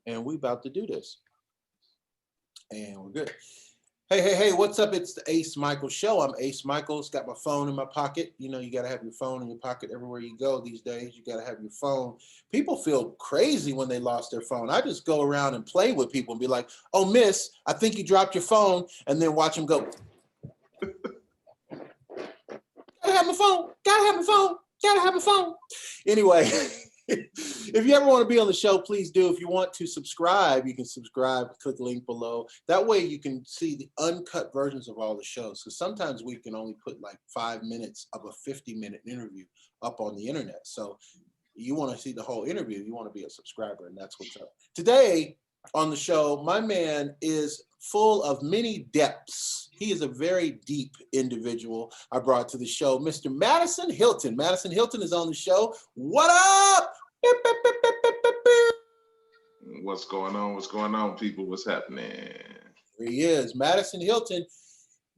And we about to do this. And we're good. Hey, what's up? It's the Ace Michael Show. I'm Ace Michaels. Got my phone in my pocket. You know, you got to have your phone in your pocket everywhere you go these days. You got to have your phone. People feel crazy when they lost their phone. I just go around and play with people and be like, oh, miss, I think you dropped your phone. And then watch them go, gotta have my phone. Gotta have my phone. Gotta have my phone. Anyway. If you ever want to be on the show, please do. If you want to subscribe, you can subscribe, click the link below. That way you can see the uncut versions of all the shows. Because sometimes we can only put like 5 minutes of a 50-minute interview up on the internet. So you want to see the whole interview, you want to be a subscriber, and that's what's up. Today on the show, my man is full of many depths. He is a very deep individual I brought to the show, Mr. Maddison Hilton. Maddison Hilton is on the show. What up? What's going on? What's going on, people? What's happening? Here he is, Maddison Hilton.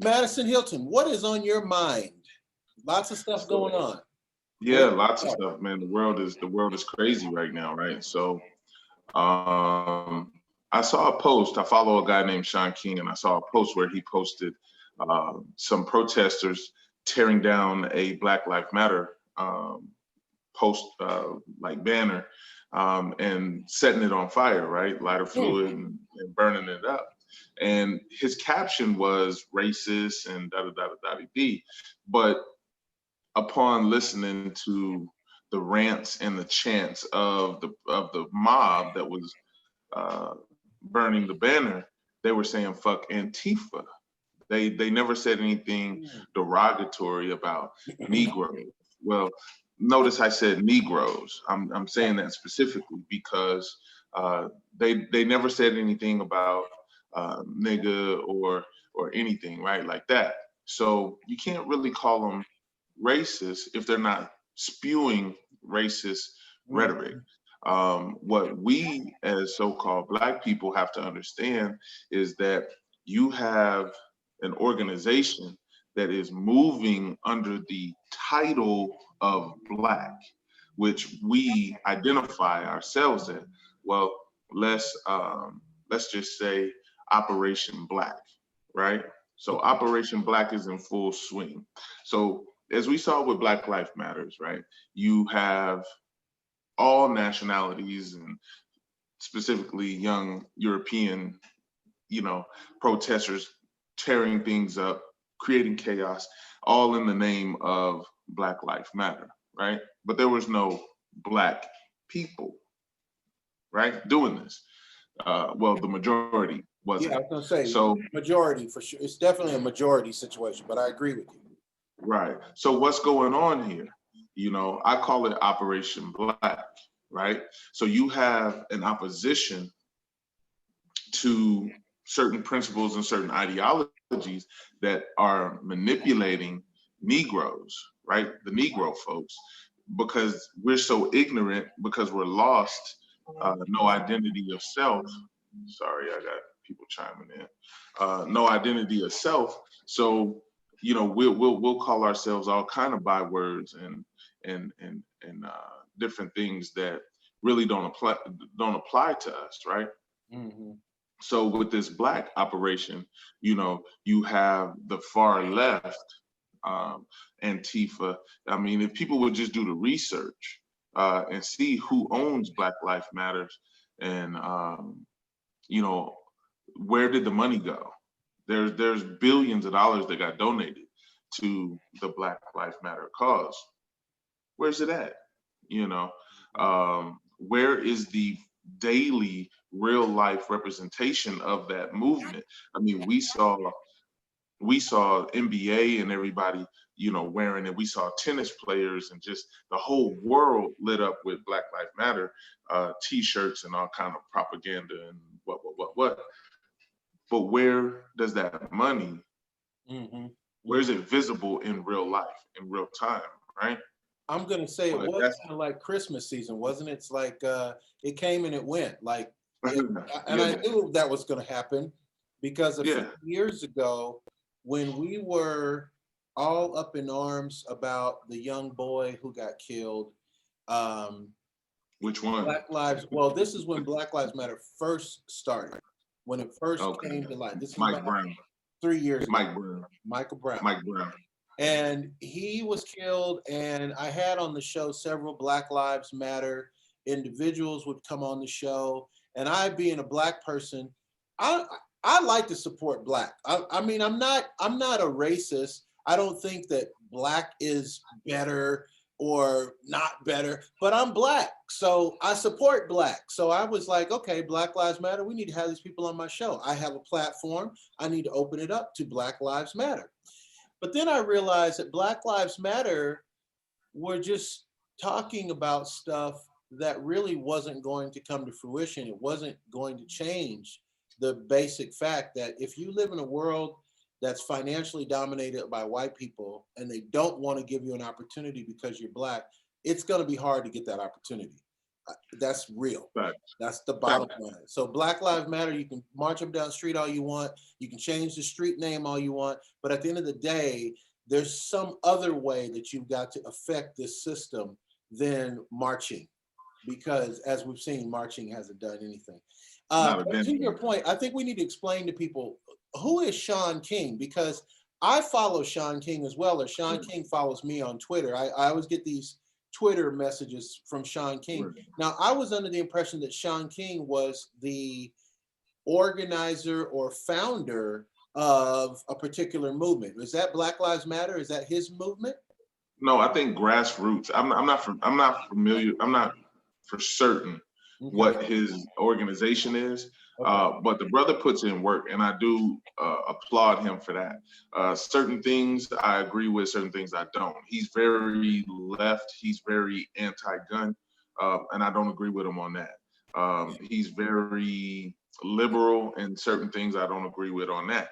Maddison Hilton, what is on your mind? Lots of stuff going on. Yeah, lots of stuff, man. The world is crazy right now, right? So I saw a post. I follow a guy named Sean King, and I saw a post where he posted some protesters tearing down a Black Lives Matter post like banner and setting it on fire, right? Lighter fluid and burning it up. And his caption was racist and da da da da da da. But upon listening to the rants and the chants of the mob that was burning the banner, they were saying "fuck Antifa." They never said anything derogatory about Negroes. Well, notice I said Negroes. I'm saying that specifically because they never said anything about nigga or anything, right, like that. So you can't really call them racist if they're not spewing racist rhetoric. What we as so-called Black people have to understand is that you have an organization that is moving under the title of Black, which we identify ourselves in. Well, let's just say Operation Black, right? So Operation Black is in full swing. So as we saw with Black Lives Matters, right? You have all nationalities and specifically young European, protesters tearing things up, creating chaos, all in the name of Black Lives Matter, right? But there was no Black people, right, doing this. Well, the majority wasn't. Yeah, I was gonna say So majority for sure. It's definitely a majority situation, but I agree with you. right. So what's going on here? I call it Operation Black, right? So you have an opposition to certain principles and certain ideologies that are manipulating Negroes, right? The Negro folks, because we're so ignorant, because we're lost, no identity of self. Sorry, I got people chiming in. No identity of self. So, we'll call ourselves all kind of bywords and different things that really don't apply to us, right? Mm-hmm. So with this Black operation, you have the far left, Antifa. I mean, if people would just do the research and see who owns Black Lives Matters and, you know, where did the money go? There's billions of dollars that got donated to the Black Lives Matter cause. Where's it at? You know, where is the daily real life representation of that movement? I mean, we saw NBA and everybody, wearing it. We saw tennis players and just the whole world lit up with Black Lives Matter T-shirts and all kind of propaganda and what. But where does that money? Mm-hmm. Where is it visible in real life, in real time, right? I'm gonna say it But was that's kind of like Christmas season, wasn't it? It's like it came and it went. And I yeah, knew that was gonna happen because a few yeah, years ago, when we were all up in arms about the young boy who got killed, um, Which one? Black Lives, well, this is when Black Lives Matter first started, when it first Okay. came to light. This is Mike about Brown. 3 years ago. Mike Brown. Michael Brown. Mike Brown. And he was killed, and I had on the show several Black Lives Matter individuals would come on the show, and I, being a Black person, I like to support Black. I mean, I'm not a racist. I don't think that Black is better or not better, but I'm Black, so I support Black. So I was like, okay, Black Lives Matter, we need to have these people on my show. I have a platform. I need to open it up to Black Lives Matter. But then I realized that Black Lives Matter were just talking about stuff that really wasn't going to come to fruition. It wasn't going to change the basic fact that if you live in a world that's financially dominated by white people and they don't want to give you an opportunity because you're Black, it's going to be hard to get that opportunity. That's real. Right. That's the bottom line. So Black Lives Matter, you can march up down the street all you want. You can change the street name all you want. But at the end of the day, there's some other way that you've got to affect this system than marching. Because as we've seen, marching hasn't done anything. To your point, I think we need to explain to people, who is Shaun King? Because I follow Shaun King as well, or Shaun King follows me on Twitter. I always get these Twitter messages from Shaun King. Right. Now, I was under the impression that Shaun King was the organizer or founder of a particular movement. Is that Black Lives Matter? Is that his movement? No, I think grassroots. I'm not familiar. I'm not for certain what his organization is. But the brother puts in work, and I do applaud him for that. Certain things I agree with, certain things I don't. He's very left, he's very anti-gun, and I don't agree with him on that. He's very liberal, and certain things I don't agree with on that.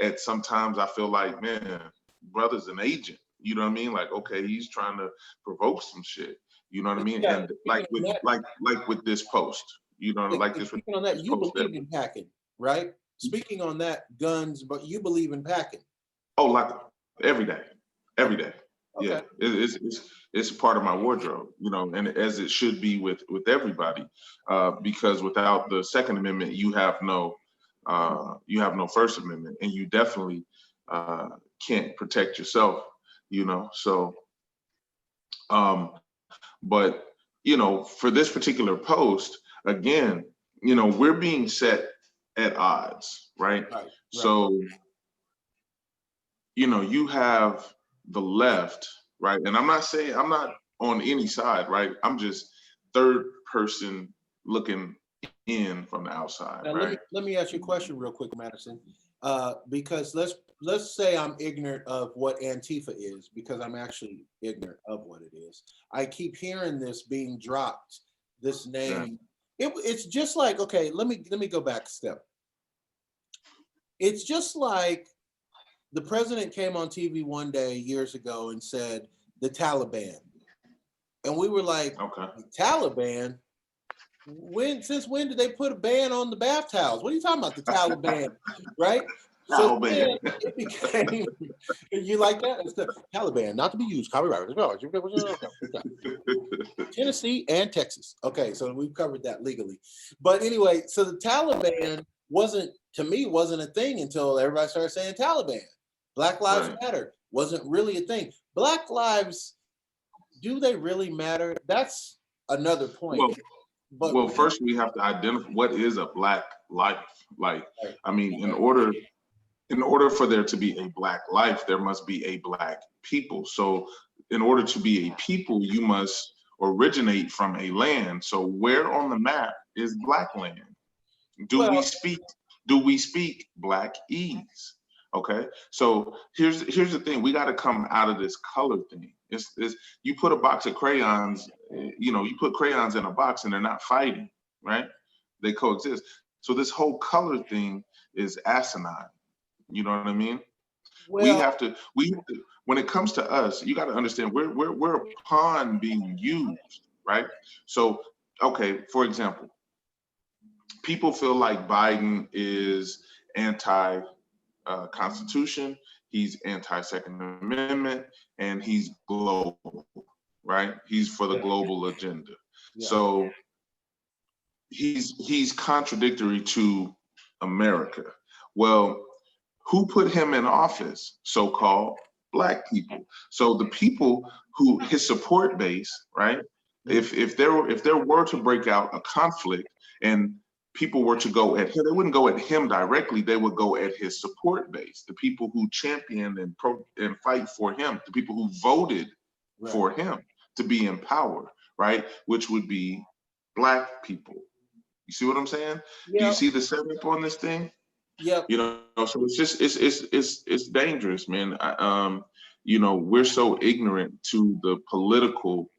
And sometimes I feel like, man, brother's an agent. You know what I mean? Like, okay, he's trying to provoke some shit. You know what I mean? Yeah, and like with this post. You know, like this. Speaking on that, you believe in packing, right? Speaking on that, guns, but you believe in packing. Oh, like every day. Okay. Yeah, it's a part of my wardrobe, you know, and as it should be with everybody, because without the Second Amendment, you have no First Amendment, and you definitely can't protect yourself, you know. So, but you know, for this particular post, again, you know, we're being set at odds, right? So, you know, you have the left, right? And I'm not on any side, right? I'm just third person looking in from the outside, now, right? let me ask you a question real quick, Madison. Because let's say I'm ignorant of what Antifa is, because I'm actually ignorant of what it is. I keep hearing this being dropped, this name. Yeah. It's just like, okay, let me go back a step. It's just like the president came on TV one day years ago and said, the Taliban. And we were like, okay, the Taliban? Since when did they put a ban on the bath towels? What are you talking about, the Taliban, right? So then it became, you like that? It's the Taliban, not to be used, copyright. Tennessee and Texas. Okay, so we've covered that legally. But anyway, so the Taliban wasn't a thing until everybody started saying Taliban. Black Lives Matter wasn't really a thing. Black lives, do they really matter? That's another point. Well, first we have to identify what is a Black life. Like, I mean, in order for there to be a Black life, there must be a Black people. So in order to be a people, you must originate from a land. So where on the map is Black land? Do we speak Blackese? Okay, so here's the thing. We got to come out of this color thing. It's you put a box of crayons, you know, you put crayons in a box and they're not fighting, right? They coexist. So this whole color thing is asinine. You know what I mean? Well, we have to when it comes to us, you got to understand we're a pawn being used, right? So, okay, for example, people feel like Biden is anti Constitution, he's anti-Second Amendment, and he's global, right? He's for the global agenda. Yeah. So he's contradictory to America. Well, who put him in office? So-called Black people. So the people who his support base, right? If there were to break out a conflict and people were to go at him, they wouldn't go at him directly. They would go at his support base, the people who championed and fight for him, the people who voted for him to be in power, right? Which would be Black people. You see what I'm saying? Do you Yeah. see the setup on this thing? Yep. You know, so it's just it's dangerous, man. You know, we're so ignorant to the political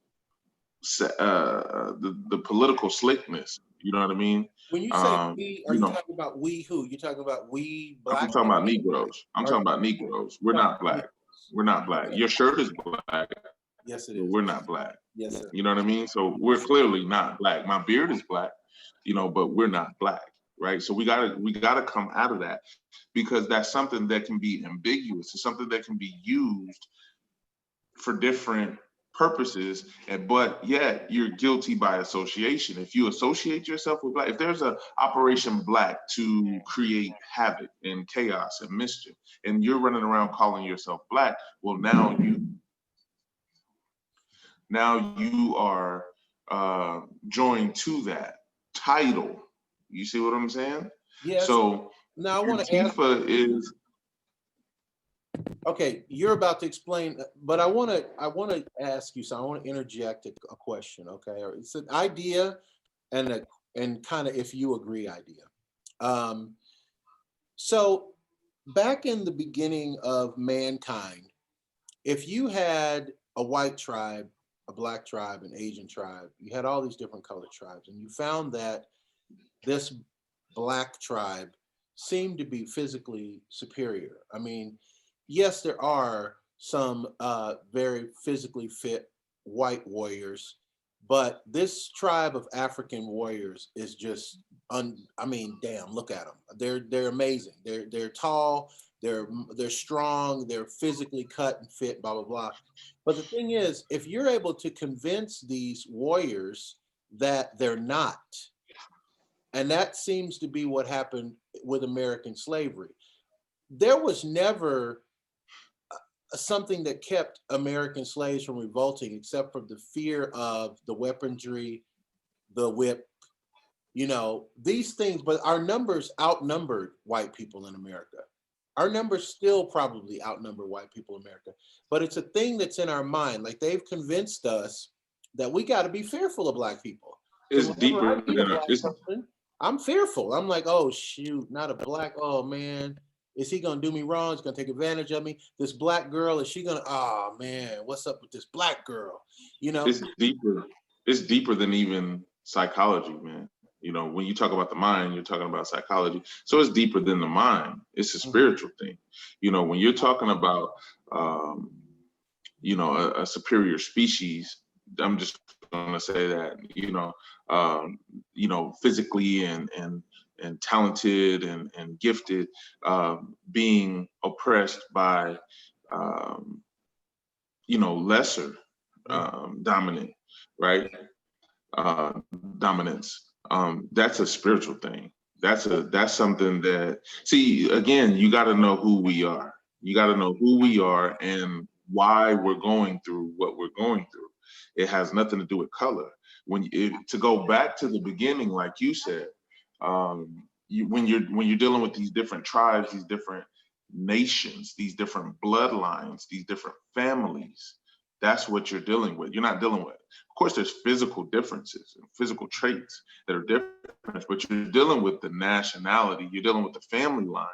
the political slickness. You know what I mean? When you say we, are You you know, talking about we who? You talking about we I'm Black talking about people? Negroes. I'm Or talking about Negroes. We're talking not about Black. Negroes? We're not Black. Okay. Your shirt is Black, Yes, it but is. we're not Black. Yes, sir. You know what I mean? So we're clearly not Black. My beard is Black, you know, but we're not Black, right? So we gotta come out of that, because that's something that can be ambiguous. It's something that can be used for different purposes, but yet you're guilty by association. If you associate yourself with Black, if there's a Operation Black to create havoc and chaos and mischief, and you're running around calling yourself Black, well, now you are joined to that title. You see what I'm saying? Yes. So Now I want to ask. Antifa is Okay, you're about to explain, but I want to ask you. So I want to interject a question. Okay, or it's an idea, and kind of, if you agree, idea. Um, so back in the beginning of mankind, if you had a white tribe, a Black tribe, an Asian tribe, you had all these different colored tribes, and you found that this Black tribe seemed to be physically superior. I mean, yes, there are some very physically fit white warriors, but this tribe of African warriors is just I mean, damn, look at them. They're amazing. They're tall, they're strong, they're physically cut and fit, blah blah blah. But the thing is, if you're able to convince these warriors that they're not, and that seems to be what happened with American slavery. There was never something that kept American slaves from revolting except for the fear of the weaponry, the whip, these things. But our numbers outnumbered white people in America. Our numbers still probably outnumber white people in America. But it's a thing that's in our mind. Like, they've convinced us that we got to be fearful of Black people. Because whenever I deeper meet a than Black person, I'm fearful. I'm like, oh shoot, not a Black. Oh man, is he gonna do me wrong? He's gonna take advantage of me. This Black girl, is she gonna? Oh man, what's up with this Black girl? You know? it's deeper. It's deeper than even psychology, man. You know, when you talk about the mind, you're talking about psychology. So it's deeper than the mind. It's a spiritual thing. You know, when you're talking about, um, a superior species, I'm just going to say that, physically and talented and gifted, being oppressed by, lesser dominant, right? Uh, Dominance. That's a spiritual thing. That's something that, see, again, you got to know who we are. You got to know who we are and why we're going through what we're going through. It has nothing to do with color. To go back to the beginning, like you said, when you're dealing with these different tribes, these different nations, these different bloodlines, these different families, that's what you're dealing with. You're not dealing with, of course, there's physical differences and physical traits that are different, but you're dealing with the nationality, you're dealing with the family line.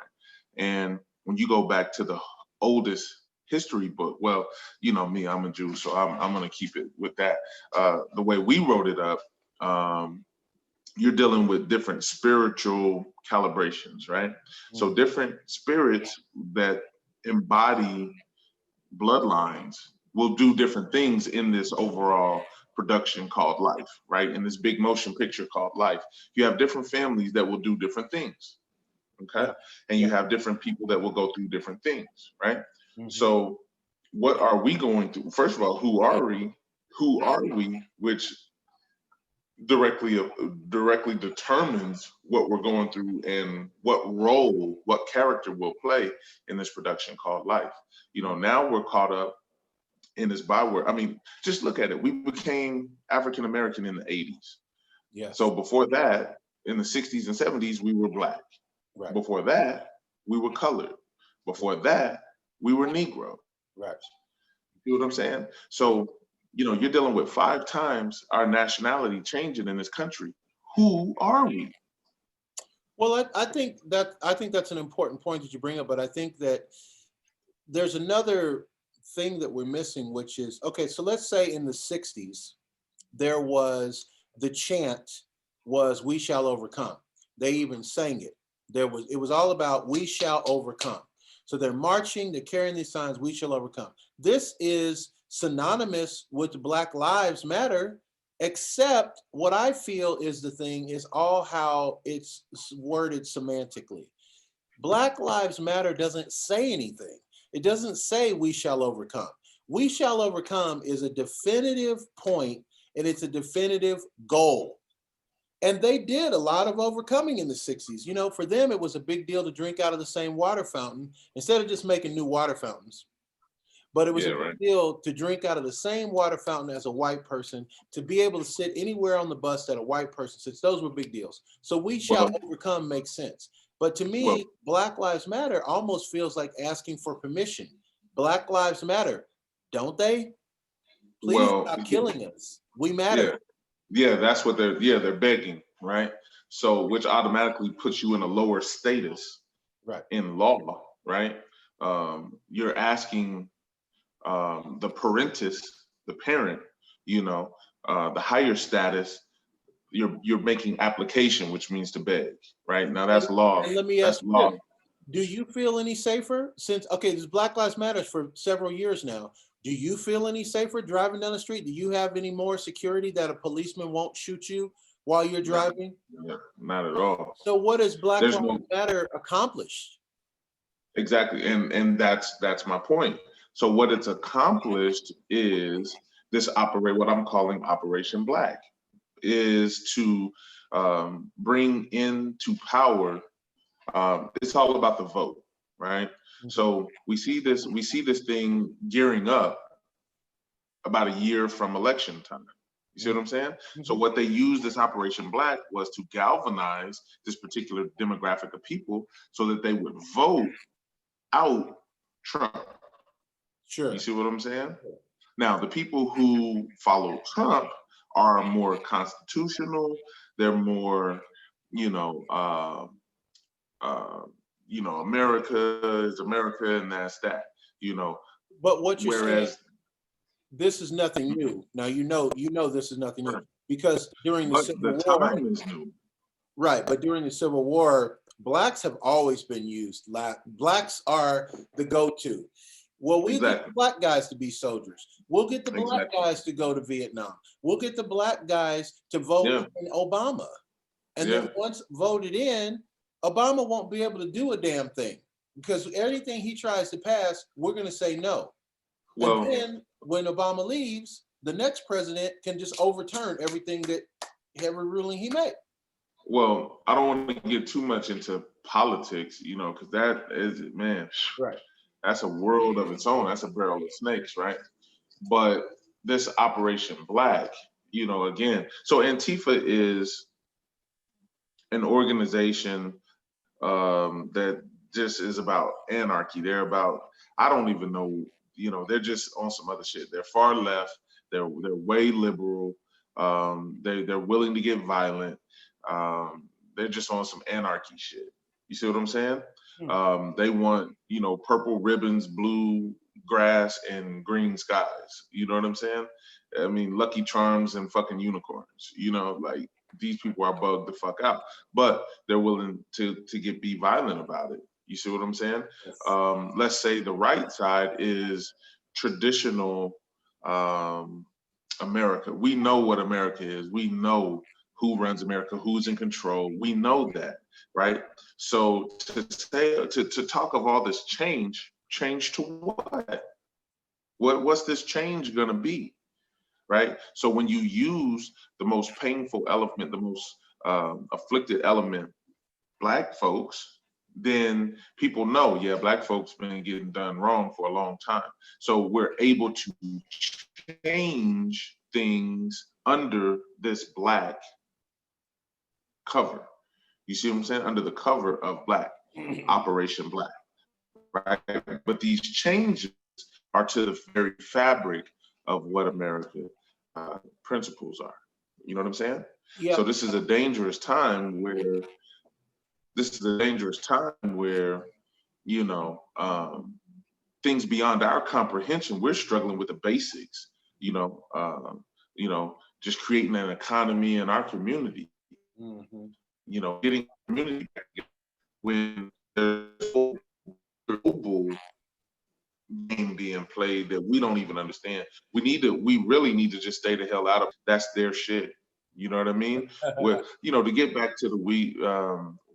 And when you go back to the oldest history book, well, you know me, I'm a Jew, so I'm going to keep it with that. The way we wrote it up, you're dealing with different spiritual calibrations, right? So different spirits that embody bloodlines will do different things in this overall production called life, right? In this big motion picture called life. You have different families that will do different things, okay? Yeah. And you have different people that will go through different things, right? Mhm. So what are we going through? First of all, who are we? Who are we? Which directly determines what we're going through and what role, what character will play in this production called life. You know, now we're caught up in this byword. I mean, just look at it. We became African American in the 80s. Yes. So before that, in the 60s and 70s, we were Black. Right. Before that, we were colored. Before that, we were Negro. Right. You know what I'm saying? So, you know, you're dealing with 5 times our nationality changing in this country. Who are we? Well, I think that's an important point that you bring up, but I think that there's another thing that we're missing, which is, okay, so let's say in the 60s, there was the chant was "We shall overcome." They even sang it. It was all about "We shall overcome." So they're marching, they're carrying these signs, "We shall overcome." This is synonymous with Black Lives Matter, except what I feel is the thing is all how it's worded semantically. Black Lives Matter doesn't say anything. It doesn't say "we shall overcome." "We shall overcome" is a definitive point and it's a definitive goal. And they did a lot of overcoming in the 60s. You know, for them, it was a big deal to drink out of the same water fountain instead of just making new water fountains. But it was a big deal to drink out of the same water fountain as a white person, to be able to sit anywhere on the bus that a white person sits. Those were big deals. So "we shall overcome" makes sense. But to me, Black Lives Matter almost feels like asking for permission. Black Lives Matter, don't they? Please stop killing us. We matter. Yeah, that's what they're begging, right? So which automatically puts you in a lower status in law, right? You're asking the parentis, the parent, you know, the higher status, you're making application, which means to beg, right? Now that's law. And let me ask you this. Do you feel any safer since, okay, this Black Lives Matter for several years now. Do you feel any safer driving down the street? Do you have any more security that a policeman won't shoot you while you're driving? Not at all. So what does Black Lives Matter accomplish? Exactly, and that's my point. So what it's accomplished is what I'm calling Operation Black, is to bring into power. It's all about the vote, right? So we see this thing gearing up about a year from election time. You see what I'm saying? So what they used this Operation Black was to galvanize this particular demographic of people so that they would vote out Trump. Sure. You see what I'm saying? Now, the people who follow Trump are more constitutional. They're more, America is America, and that's that. But what you're saying, this is nothing new. Now you know this is nothing new because during the Civil War, time is new. Right, but during the Civil War, Blacks have always been used. Blacks are the go-to. Well, we get the Black guys to be soldiers. We'll get the Black guys to go to Vietnam. We'll get the Black guys to vote in Obama. And then once voted in, Obama won't be able to do a damn thing because anything he tries to pass, we're going to say no. Well, and then when Obama leaves, the next president can just overturn every ruling he made. Well, I don't want to get too much into politics, because that is, man, that's a world of its own. That's a barrel of snakes, right? But this Operation Black, again, so Antifa is an organization that just is about anarchy. They're about, I don't even know, they're just on some other shit. They're far left. They're way liberal. They're willing to get violent. They're just on some anarchy shit. You see what I'm saying? They want, purple ribbons, blue grass, and green skies. You know what I'm saying? I mean, Lucky Charms and fucking unicorns. Like, these people are bugged the fuck out, but they're willing to be violent about it. You see what I'm saying? Yes. Let's say the right side is traditional America. We know what America is. We know who runs America, who's in control. We know that, right? So to talk of all this change to what? What's this change gonna be? right? So when you use the most painful element, the most afflicted element, Black folks, then people know, yeah, Black folks been getting done wrong for a long time. So we're able to change things under this Black cover. You see what I'm saying? Under the cover of Black, Operation Black, right? But these changes are to the very fabric of what America principles are. You know what I'm saying? Yeah. So this is a dangerous time where you know, things beyond our comprehension. We're struggling with the basics. You know, just creating an economy in our community. Mm-hmm. You know, getting community back together when there's a global game being played that we don't even understand. We really need to just stay the hell out of. That's their shit. You know what I mean? With, you know, to get back to the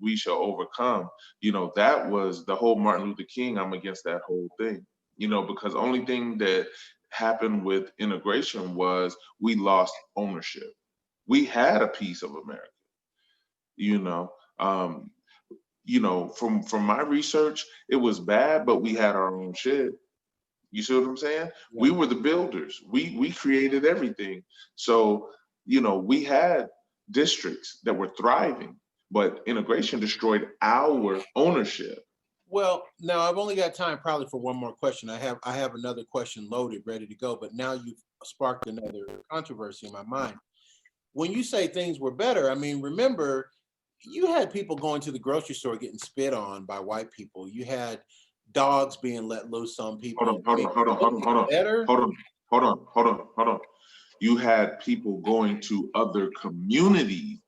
we shall overcome. You know, that was the whole Martin Luther King. I'm against that whole thing. You know, because the only thing that happened with integration was we lost ownership. We had a piece of America. You know, from my research, it was bad, but we had our own shit. You see what I'm saying? Yeah. We were the builders. We created everything. So, you know, we had districts that were thriving, but integration destroyed our ownership. Well, now I've only got time probably for one more question. I have another question loaded, ready to go, but now you've sparked another controversy in my mind. When you say things were better, I mean, remember, you had people going to the grocery store getting spit on by white people. You had dogs being let loose on people. Better? Hold on. You had people going to other communities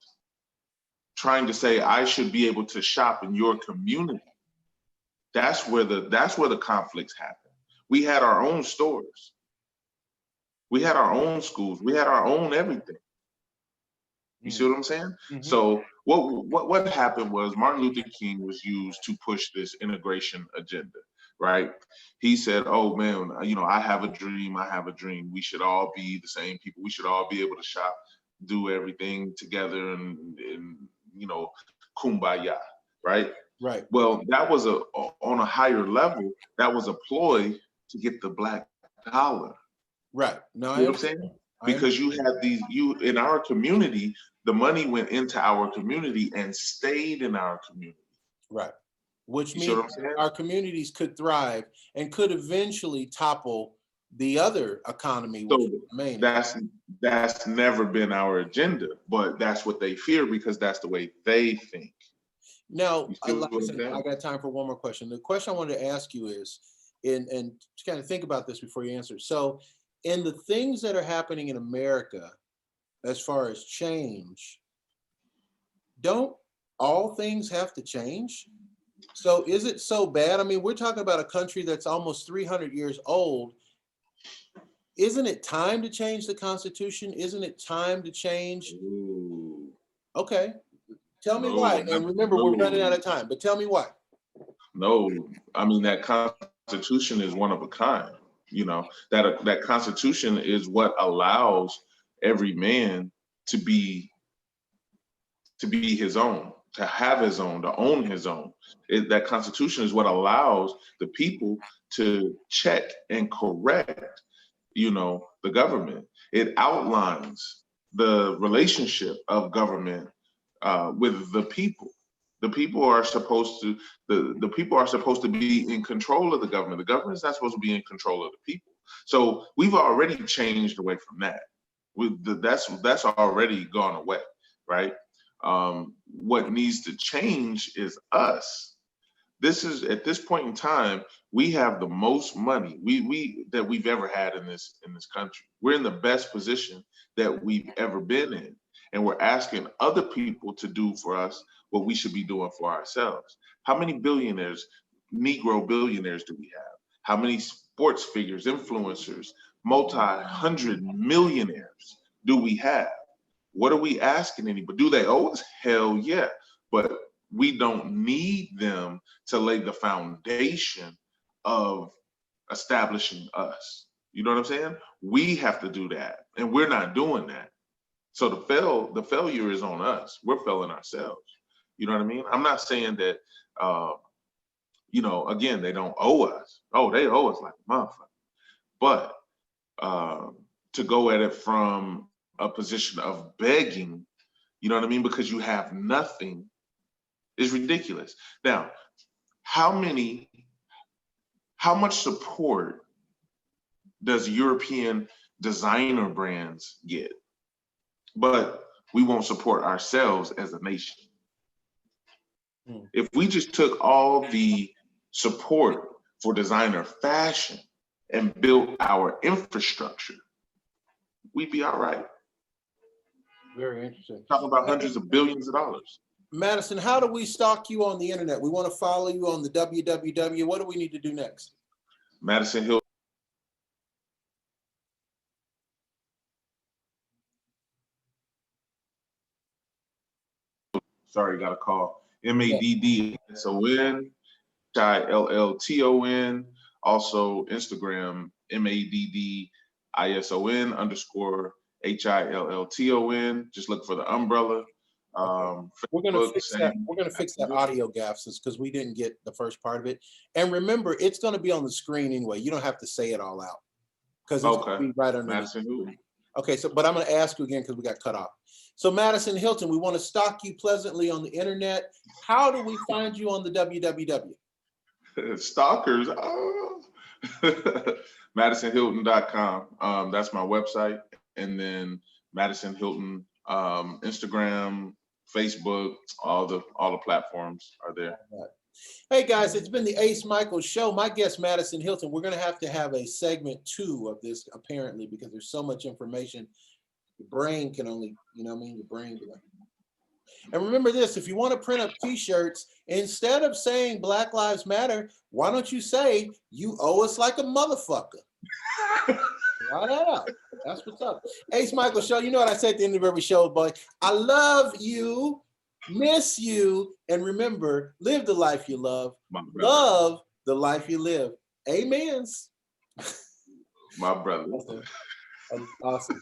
trying to say, I should be able to shop in your community. That's where the conflicts happen. We had our own stores. We had our own schools. We had our own everything. You see what I'm saying? Mm-hmm. So what happened was Martin Luther King was used to push this integration agenda, right? He said, oh man, you know, I have a dream. We should all be the same people. We should all be able to shop, do everything together and you know, kumbaya, right? Right. Well, that was on a higher level, that was a ploy to get the Black dollar. Right. No, you know what I'm saying? Because you had in our community, the money went into our community and stayed in our community. Right. Which means our communities could thrive and could eventually topple the other economy. So that's never been our agenda, but that's what they fear because that's the way they think. Now, like I said, I got time for one more question. The question I wanted to ask you is, and to kind of think about this before you answer. So, in the things that are happening in America, as far as change, don't all things have to change? So is it so bad? I mean, we're talking about a country that's almost 300 years old. Isn't it time to change the Constitution? Isn't it time to change? Ooh. Okay. Tell me why. And remember, we're running out of time, but tell me why. No, I mean, that Constitution is one of a kind. You know, that Constitution is what allows every man to be his own, to have his own, to own his own. That Constitution is what allows the people to check and correct, you know, the government. It outlines the relationship of government with the people. The people are supposed to be in control of the government. The government is not supposed to be in control of the people. So we've already changed away from that. That's already gone away, right? What needs to change is us. This is at this point in time, we have the most money that we've ever had in this country. We're in the best position that we've ever been in. And we're asking other people to do for us what we should be doing for ourselves. How many billionaires, Negro billionaires do we have? How many sports figures, influencers, multi-hundred millionaires do we have? What are we asking anybody? Do they owe us? Hell yeah. But we don't need them to lay the foundation of establishing us. You know what I'm saying? We have to do that, and we're not doing that. So the failure is on us. We're failing ourselves. You know what I mean? I'm not saying that, you know, again, they don't owe us. Oh, they owe us like a motherfucker. But to go at it from a position of begging, you know what I mean? Because you have nothing is ridiculous. Now, how much support does European designer brands get? But we won't support ourselves as a nation. If we just took all the support for designer fashion and built our infrastructure, we'd be all right. Very interesting. Talking about hundreds of billions of dollars. Madison, how do we stalk you on the internet? We want to follow you on the www. What do we need to do next? Madison Hilton. Sorry, got a call. MADDISON HILLTON. Also Instagram MADDISON_HILLTON. Just look for the umbrella. We're gonna fix that. We're gonna fix that audio gaps because we didn't get the first part of it. And remember, it's gonna be on the screen anyway. You don't have to say it all out because it's gonna be right under. Madison Hilton. Okay, so but I'm gonna ask you again because we got cut off. So Madison Hilton, we want to stalk you pleasantly on the internet. How do we find you on the www? Stalkers. MadisonHilton.com. That's my website. And then Madison Hilton, Instagram, Facebook, all the platforms are there. Hey guys, it's been the Ace Micheals Show. My guest, Madison Hilton. We're going to have a segment 2 of this, apparently, because there's so much information. Your brain can only, you know what I mean? Your brain. And remember this, if you want to print up t-shirts, instead of saying Black Lives Matter, why don't you say you owe us like a motherfucker? Write that out. That's what's up. Ace Micheals Show, you know what I say at the end of every show, boy. I love you, miss you, and remember, live the life you love. Love the life you live. Amens. My brother. That's awesome.